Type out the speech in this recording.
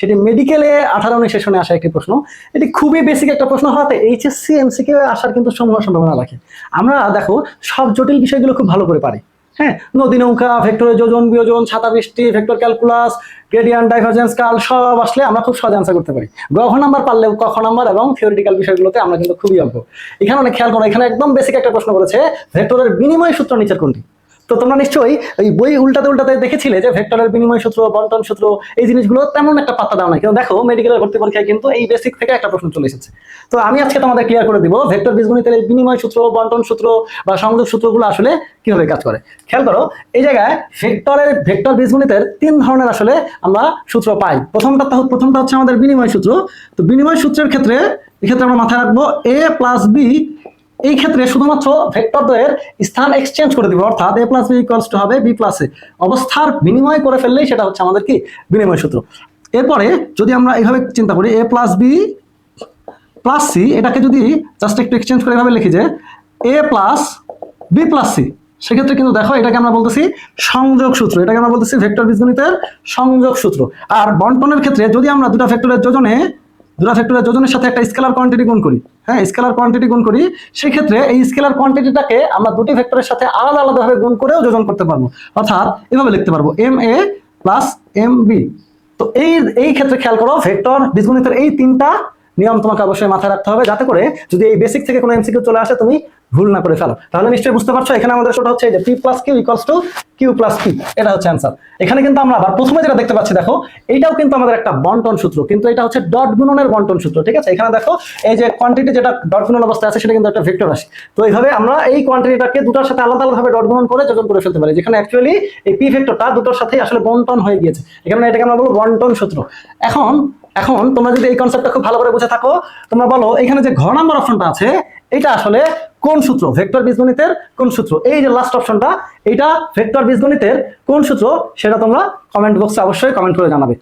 সেটি মেডিকেলে 18-19 সেশনে আসা একটি প্রশ্ন। এটি খুবই বেসিক একটা প্রশ্ন হওয়াতে এইচএসসি এমসিকিউ আসার কিন্তু সম্ভাবনা রাখে। আমরা দেখো সব জটিল বিষয়গুলো খুব ভালো করে পারি। হ্যাঁ, নদী নৌকা, ভেক্টরের যোজন বিয়োজন, ছাতা বৃষ্টি, vector calculus, gradient, divergence, curl সব আসলে আমরা খুব সহজে আনসার করতে পারি। গঘ নাম্বার পারলে ক নাম্বার এবং থিওরিটিক্যাল বিষয়গুলোতে আমরা কিন্তু খুবই অজ্ঞ। এখানে অনেক খেয়াল করো, এখানে একদম বেসিক একটা প্রশ্ন করেছে, ভেক্টরের বিনিময় সূত্র নিচের কোনটি? তো তোমরা নিশ্চয়ই ওই বই উল্টাতে দেখেছিলে যে ভেক্টরের বিনিময় সূত্র, বন্টন সূত্র, এই জিনিসগুলো তেমন একটা পাত্তা দাও না। কিন্তু দেখো মেডিকেলের ভর্তি পরীক্ষায় কিন্তু এই বেসিক থেকে একটা প্রশ্ন চলে এসেছে। তো আমি আজকে তোমাদের ক্লিয়ার করে দিব ভেক্টর বীজগণিতের এই বিনিময় সূত্র, বন্টন সূত্র বা সংযোগ সূত্রগুলো আসলে কিভাবে কাজ করে। খেয়াল করো, এই জায়গায় ভেক্টর বীজগণিতের 3 ধরনের আসলে আমরা সূত্র পাই। প্রথমটা হচ্ছে আমাদের বিনিময় সূত্র। তো বিনিময় সূত্রের ক্ষেত্রে এক্ষেত্রে আমরা মাথায় রাখবো a প্লাস b, এই ক্ষেত্রে শুধুমাত্র ভেক্টর দ্বয়ের স্থান এক্সচেঞ্জ করে দিব, অর্থাৎ a plus B equals to হবে b প্লাস এ। অবস্থার বিনিময় করে ফেললেই সেটা হচ্ছে আমাদের কি বিনিময় সূত্র। এরপরে যদি আমরা এইভাবে চিন্তা করি a plus B plus C, এটাকে যদি জাস্ট একটু এক্সচেঞ্জ করে এভাবে লিখি যে a plus B plus C, সেক্ষেত্রে কিন্তু দেখো এটাকে আমরা বলতেছি সংযোগ সূত্র। এটাকে আমরা বলতেছি ভেক্টর বীজগণিতের সংযোগ সূত্র। আর বন্টনের ক্ষেত্রে যদি আমরা দুটো ভেক্টরের যোজনের সাথে একটা স্কেলার কোয়ান্টিটি গুণ করি, হ্যাঁ স্কেলার কোয়ান্টিটি গুণ করি, সেই ক্ষেত্রে এই স্কেলার কোয়ান্টিটিটাকে আমরা দুটি ভেক্টরের সাথে আলাদাভাবে গুণ করেও যোজন করতে পারবো। অর্থাৎ এভাবে লিখতে পারবো M A plus M B. তো এই ক্ষেত্রে খেয়াল করো, ভেক্টর বীজগণিতের এই 3টা নিয়ম তোমাকে অবশ্যই মাথায় রাখতে হবে, যাতে করে যদি এই বেসিক থেকে কোনো এমসিকিউ চলে আসে তুমি ভুল না করে ফেলো। তাহলে নিশ্চয়ই বুঝতে পারছো এখানে আমাদের সেটা হচ্ছে যে P plus Q equals to Q plus P, এটা হচ্ছে অ্যান্সার। এখানে কিন্তু আমরা আবার প্রথমে যেটা দেখতে পাচ্ছি, দেখো এইটাও কিন্তু আমাদের একটা বন্টন সূত্র, কিন্তু এটা হচ্ছে ডট গুণনের বন্টন সূত্র। ঠিক আছে, এখানে দেখো এই যে কোয়ান্টিটি যেটা ডট গুণন অবস্থায় আছে সেটা কিন্তু একটা ভেক্টর রাশি। তো এইভাবে আমরা এই কোয়ান্টিটিটাকে দুটোর সাথে আলাদাভাবে ডট গুণন করে যোজন করে ফেলতে পারি, যেখানে অ্যাকচুয়ালি এই পি ভেক্টরটা দুটোর সাথেই আসলে বন্টন হয়ে গিয়েছে। এখানে এটাকে আমরা বলবো বন্টন সূত্র। এখন তোমরা যদি এই কনসেপ্টটা খুব ভালো করে বুঝে থাকো, তোমরা বলো এখানে যে ঘ নাম্বার অপশনটা আছে এটা আসলে কোন সূত্র, ভেক্টর বীজগণিতের কোন সূত্র? এই যে লাস্ট অপশনটা, এটা ভেক্টর বীজগণিতের কোন সূত্র সেটা তোমরা কমেন্ট বক্সে অবশ্যই কমেন্ট করে জানাবে।